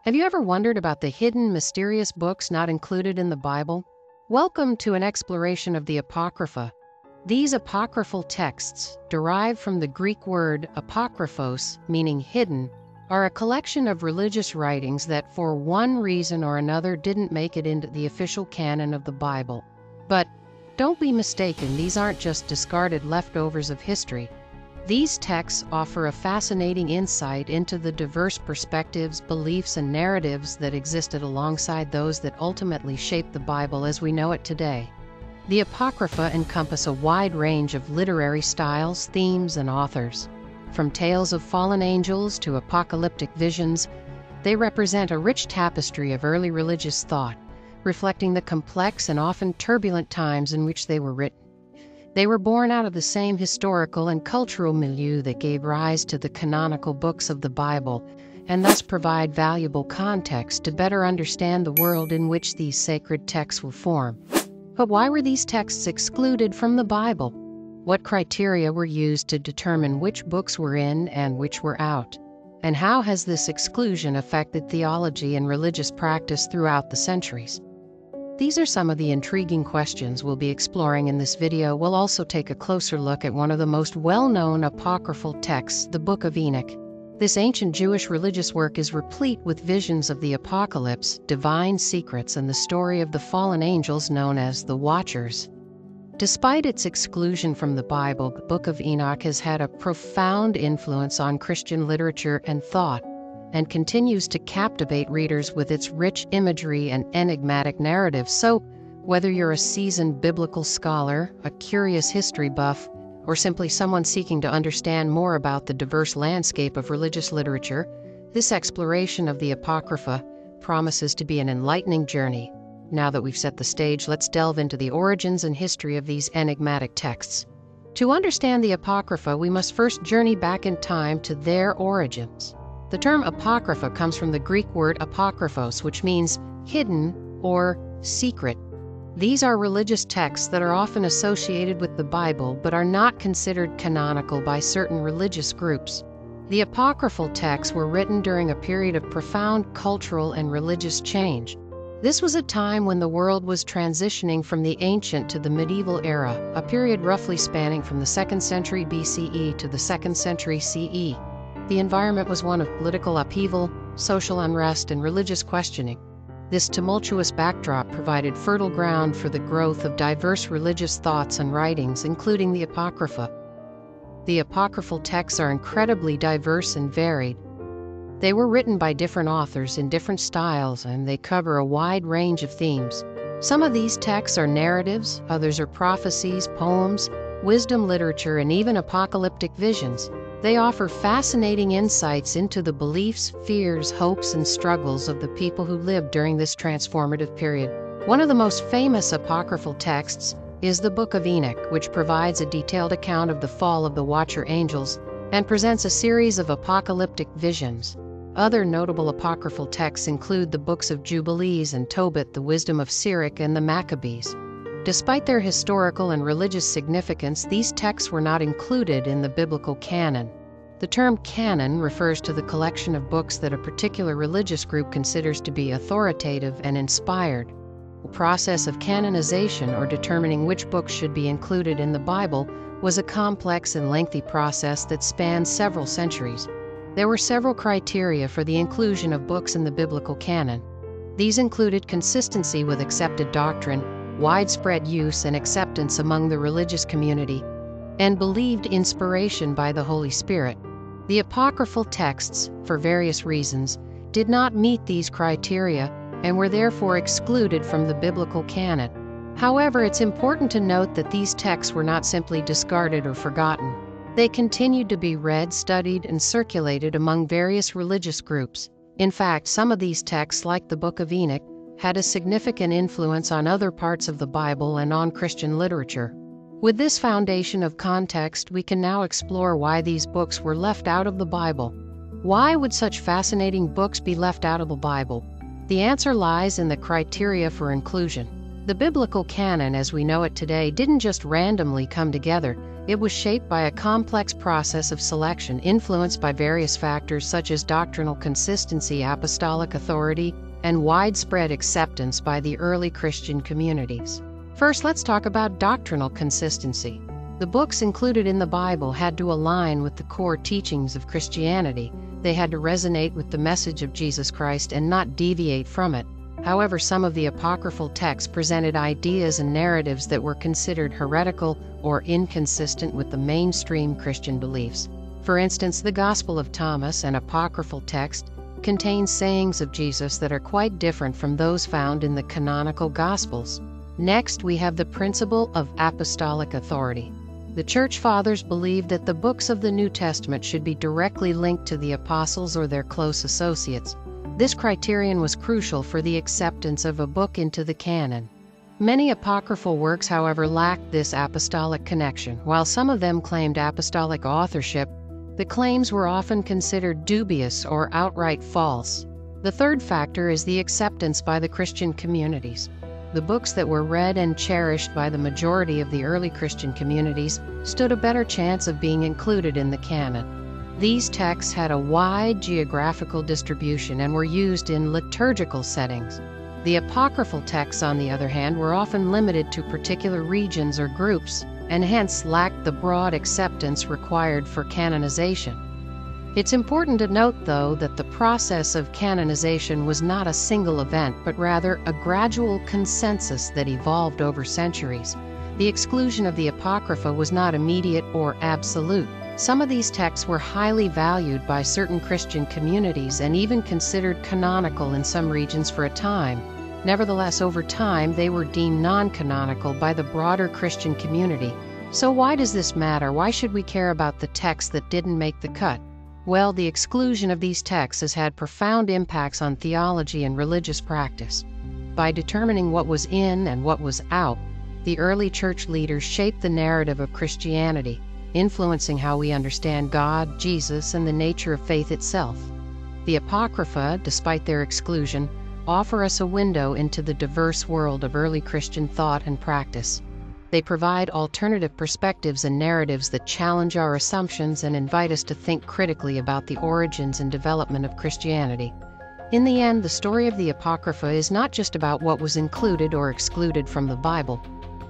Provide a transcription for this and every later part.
Have you ever wondered about the hidden, mysterious books not included in the Bible? Welcome to an exploration of the Apocrypha. These apocryphal texts, derived from the Greek word apokryphos, meaning hidden, are a collection of religious writings that for one reason or another didn't make it into the official canon of the Bible. But don't be mistaken, these aren't just discarded leftovers of history. These texts offer a fascinating insight into the diverse perspectives, beliefs, and narratives that existed alongside those that ultimately shaped the Bible as we know it today. The Apocrypha encompass a wide range of literary styles, themes, and authors. From tales of fallen angels to apocalyptic visions, they represent a rich tapestry of early religious thought, reflecting the complex and often turbulent times in which they were written. They were born out of the same historical and cultural milieu that gave rise to the canonical books of the Bible, and thus provide valuable context to better understand the world in which these sacred texts were formed. But why were these texts excluded from the Bible? What criteria were used to determine which books were in and which were out? And how has this exclusion affected theology and religious practice throughout the centuries? These are some of the intriguing questions we'll be exploring in this video. We'll also take a closer look at one of the most well-known apocryphal texts, the Book of Enoch. This ancient Jewish religious work is replete with visions of the apocalypse, divine secrets, and the story of the fallen angels known as the Watchers. Despite its exclusion from the Bible, the Book of Enoch has had a profound influence on Christian literature and thought, and continues to captivate readers with its rich imagery and enigmatic narrative. So, whether you're a seasoned biblical scholar, a curious history buff, or simply someone seeking to understand more about the diverse landscape of religious literature, this exploration of the Apocrypha promises to be an enlightening journey. Now that we've set the stage, let's delve into the origins and history of these enigmatic texts. To understand the Apocrypha, we must first journey back in time to their origins. The term Apocrypha comes from the Greek word apokryphos, which means hidden or secret. These are religious texts that are often associated with the Bible but are not considered canonical by certain religious groups. The apocryphal texts were written during a period of profound cultural and religious change. This was a time when the world was transitioning from the ancient to the medieval era, a period roughly spanning from the 2nd century BCE to the 2nd century CE. The environment was one of political upheaval, social unrest, and religious questioning. This tumultuous backdrop provided fertile ground for the growth of diverse religious thoughts and writings, including the Apocrypha. The apocryphal texts are incredibly diverse and varied. They were written by different authors in different styles, and they cover a wide range of themes. Some of these texts are narratives, others are prophecies, poems, wisdom literature, and even apocalyptic visions. They offer fascinating insights into the beliefs, fears, hopes, and struggles of the people who lived during this transformative period. One of the most famous apocryphal texts is the Book of Enoch, which provides a detailed account of the fall of the Watcher angels and presents a series of apocalyptic visions. Other notable apocryphal texts include the books of Jubilees and Tobit, the Wisdom of Sirach, and the Maccabees. Despite their historical and religious significance, these texts were not included in the biblical canon. The term canon refers to the collection of books that a particular religious group considers to be authoritative and inspired. The process of canonization, or determining which books should be included in the Bible, was a complex and lengthy process that spanned several centuries. There were several criteria for the inclusion of books in the biblical canon. These included consistency with accepted doctrine, widespread use and acceptance among the religious community, and believed inspiration by the Holy Spirit. The apocryphal texts, for various reasons, did not meet these criteria and were therefore excluded from the biblical canon. However, it's important to note that these texts were not simply discarded or forgotten. They continued to be read, studied, and circulated among various religious groups. In fact, some of these texts, like the Book of Enoch, had a significant influence on other parts of the Bible and on Christian literature. With this foundation of context, we can now explore why these books were left out of the Bible. Why would such fascinating books be left out of the Bible? The answer lies in the criteria for inclusion. The biblical canon, as we know it today, didn't just randomly come together. It was shaped by a complex process of selection influenced by various factors such as doctrinal consistency, apostolic authority, and widespread acceptance by the early Christian communities. First, let's talk about doctrinal consistency. The books included in the Bible had to align with the core teachings of Christianity. They had to resonate with the message of Jesus Christ and not deviate from it. However, some of the apocryphal texts presented ideas and narratives that were considered heretical or inconsistent with the mainstream Christian beliefs. For instance, the Gospel of Thomas, an apocryphal text, contains sayings of Jesus that are quite different from those found in the canonical Gospels. Next, we have the principle of apostolic authority. The Church Fathers believed that the books of the New Testament should be directly linked to the apostles or their close associates. This criterion was crucial for the acceptance of a book into the canon. Many apocryphal works, however, lacked this apostolic connection. While some of them claimed apostolic authorship, the claims were often considered dubious or outright false. The third factor is the acceptance by the Christian communities. The books that were read and cherished by the majority of the early Christian communities stood a better chance of being included in the canon. These texts had a wide geographical distribution and were used in liturgical settings. The apocryphal texts, on the other hand, were often limited to particular regions or groups, and hence lacked the broad acceptance required for canonization. It's important to note, though, that the process of canonization was not a single event, but rather a gradual consensus that evolved over centuries. The exclusion of the Apocrypha was not immediate or absolute. Some of these texts were highly valued by certain Christian communities and even considered canonical in some regions for a time. Nevertheless, over time, they were deemed non-canonical by the broader Christian community. So why does this matter? Why should we care about the texts that didn't make the cut? Well, the exclusion of these texts has had profound impacts on theology and religious practice. By determining what was in and what was out, the early church leaders shaped the narrative of Christianity, influencing how we understand God, Jesus, and the nature of faith itself. The Apocrypha, despite their exclusion, offer us a window into the diverse world of early Christian thought and practice. They provide alternative perspectives and narratives that challenge our assumptions and invite us to think critically about the origins and development of Christianity. In the end, the story of the Apocrypha is not just about what was included or excluded from the Bible.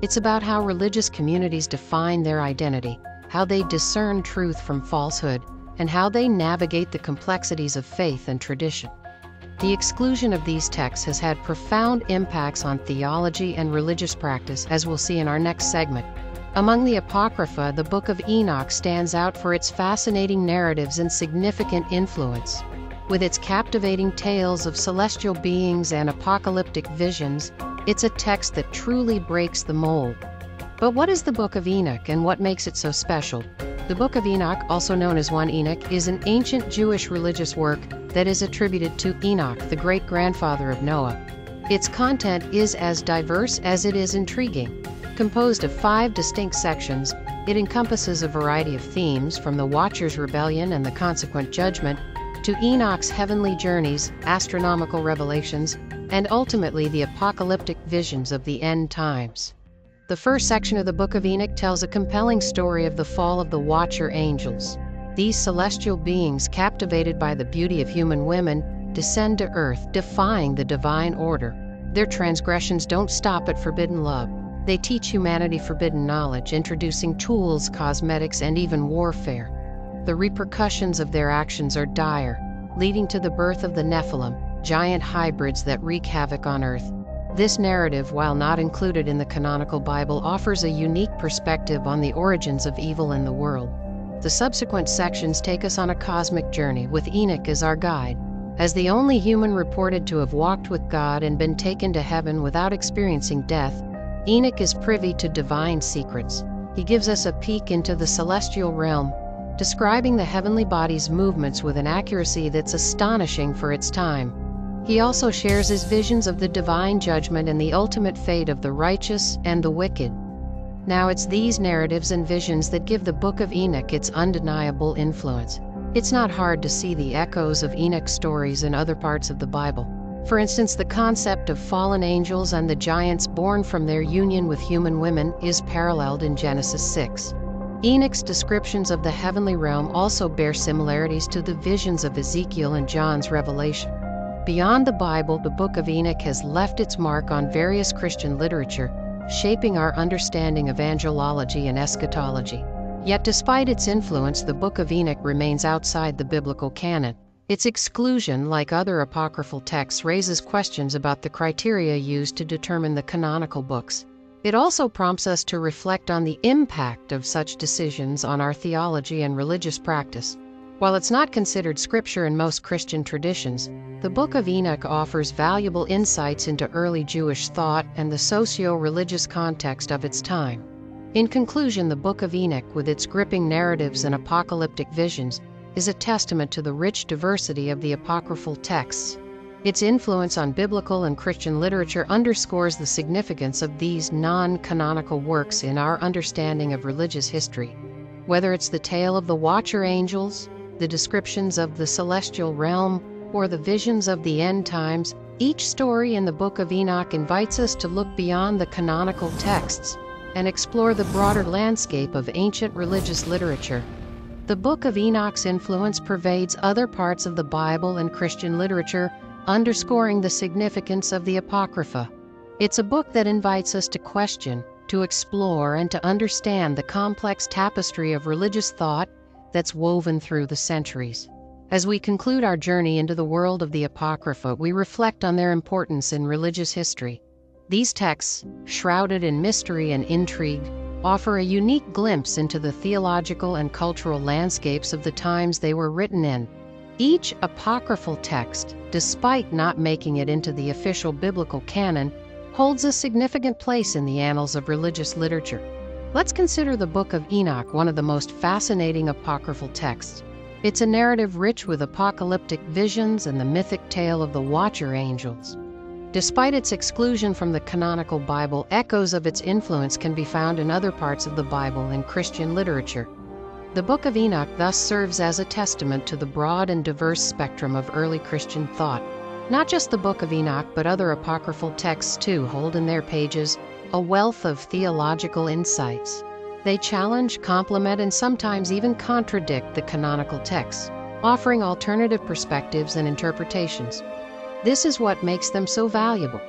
It's about how religious communities define their identity, how they discern truth from falsehood, and how they navigate the complexities of faith and tradition. The exclusion of these texts has had profound impacts on theology and religious practice, as we'll see in our next segment. Among the Apocrypha, the Book of Enoch stands out for its fascinating narratives and significant influence. With its captivating tales of celestial beings and apocalyptic visions, it's a text that truly breaks the mold. But what is the Book of Enoch and what makes it so special? The Book of Enoch, also known as 1 Enoch, is an ancient Jewish religious work that is attributed to Enoch, the great-grandfather of Noah. Its content is as diverse as it is intriguing. Composed of 5 distinct sections, it encompasses a variety of themes, from the Watcher's rebellion and the consequent judgment, to Enoch's heavenly journeys, astronomical revelations, and ultimately the apocalyptic visions of the end times. The first section of the Book of Enoch tells a compelling story of the fall of the Watcher angels. These celestial beings, captivated by the beauty of human women, descend to earth, defying the divine order. Their transgressions don't stop at forbidden love. They teach humanity forbidden knowledge, introducing tools, cosmetics, and even warfare. The repercussions of their actions are dire, leading to the birth of the Nephilim, giant hybrids that wreak havoc on earth. This narrative, while not included in the canonical Bible, offers a unique perspective on the origins of evil in the world. The subsequent sections take us on a cosmic journey, with Enoch as our guide. As the only human reported to have walked with God and been taken to heaven without experiencing death, Enoch is privy to divine secrets. He gives us a peek into the celestial realm, describing the heavenly body's movements with an accuracy that's astonishing for its time. He also shares his visions of the divine judgment and the ultimate fate of the righteous and the wicked. Now, it's these narratives and visions that give the Book of Enoch its undeniable influence. It's not hard to see the echoes of Enoch's stories in other parts of the Bible. For instance, the concept of fallen angels and the giants born from their union with human women is paralleled in Genesis 6. Enoch's descriptions of the heavenly realm also bear similarities to the visions of Ezekiel and John's revelation. Beyond the Bible, the Book of Enoch has left its mark on various Christian literature, shaping our understanding of angelology and eschatology. Yet despite its influence, the Book of Enoch remains outside the biblical canon. Its exclusion, like other apocryphal texts, raises questions about the criteria used to determine the canonical books. It also prompts us to reflect on the impact of such decisions on our theology and religious practice. While it's not considered scripture in most Christian traditions, the Book of Enoch offers valuable insights into early Jewish thought and the socio-religious context of its time. In conclusion, the Book of Enoch, with its gripping narratives and apocalyptic visions, is a testament to the rich diversity of the apocryphal texts. Its influence on biblical and Christian literature underscores the significance of these non-canonical works in our understanding of religious history. Whether it's the tale of the Watcher Angels, the descriptions of the celestial realm, or the visions of the end times, each story in the Book of Enoch invites us to look beyond the canonical texts and explore the broader landscape of ancient religious literature. The Book of Enoch's influence pervades other parts of the Bible and Christian literature, underscoring the significance of the Apocrypha. It's a book that invites us to question, to explore, and to understand the complex tapestry of religious thought that's woven through the centuries. As we conclude our journey into the world of the Apocrypha, we reflect on their importance in religious history. These texts, shrouded in mystery and intrigue, offer a unique glimpse into the theological and cultural landscapes of the times they were written in. Each apocryphal text, despite not making it into the official biblical canon, holds a significant place in the annals of religious literature. Let's consider the Book of Enoch one of the most fascinating apocryphal texts. It's a narrative rich with apocalyptic visions and the mythic tale of the Watcher Angels. Despite its exclusion from the canonical Bible, echoes of its influence can be found in other parts of the Bible and Christian literature. The Book of Enoch thus serves as a testament to the broad and diverse spectrum of early Christian thought. Not just the Book of Enoch, but other apocryphal texts too hold in their pages a wealth of theological insights. They challenge, complement, and sometimes even contradict the canonical texts, offering alternative perspectives and interpretations. This is what makes them so valuable.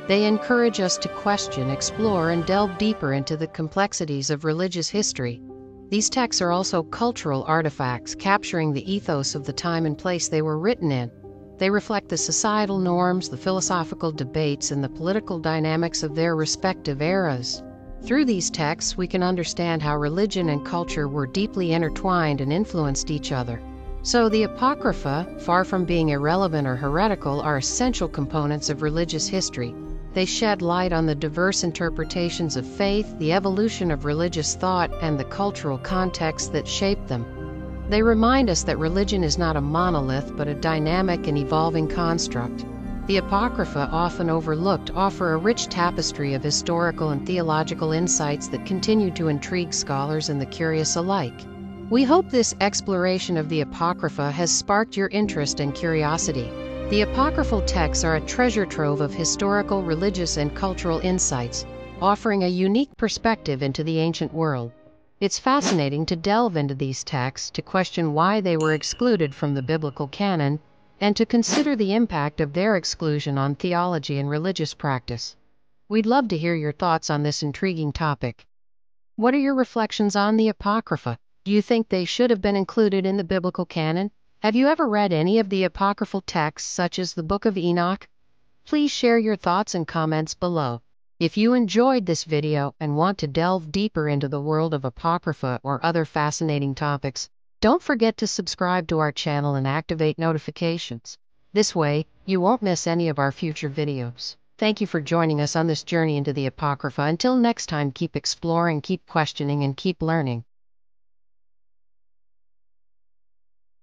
They encourage us to question, explore, and delve deeper into the complexities of religious history. These texts are also cultural artifacts, capturing the ethos of the time and place they were written in. They reflect the societal norms, the philosophical debates, and the political dynamics of their respective eras. Through these texts, we can understand how religion and culture were deeply intertwined and influenced each other. So the Apocrypha, far from being irrelevant or heretical, are essential components of religious history. They shed light on the diverse interpretations of faith, the evolution of religious thought, and the cultural context that shaped them. They remind us that religion is not a monolith, but a dynamic and evolving construct. The Apocrypha, often overlooked, offer a rich tapestry of historical and theological insights that continue to intrigue scholars and the curious alike. We hope this exploration of the Apocrypha has sparked your interest and curiosity. The apocryphal texts are a treasure trove of historical, religious, and cultural insights, offering a unique perspective into the ancient world. It's fascinating to delve into these texts, to question why they were excluded from the biblical canon, and to consider the impact of their exclusion on theology and religious practice. We'd love to hear your thoughts on this intriguing topic. What are your reflections on the Apocrypha? Do you think they should have been included in the biblical canon? Have you ever read any of the apocryphal texts, such as the Book of Enoch? Please share your thoughts and comments below. If you enjoyed this video and want to delve deeper into the world of Apocrypha or other fascinating topics, don't forget to subscribe to our channel and activate notifications. This way, you won't miss any of our future videos. Thank you for joining us on this journey into the Apocrypha. Until next time, keep exploring, keep questioning, and keep learning.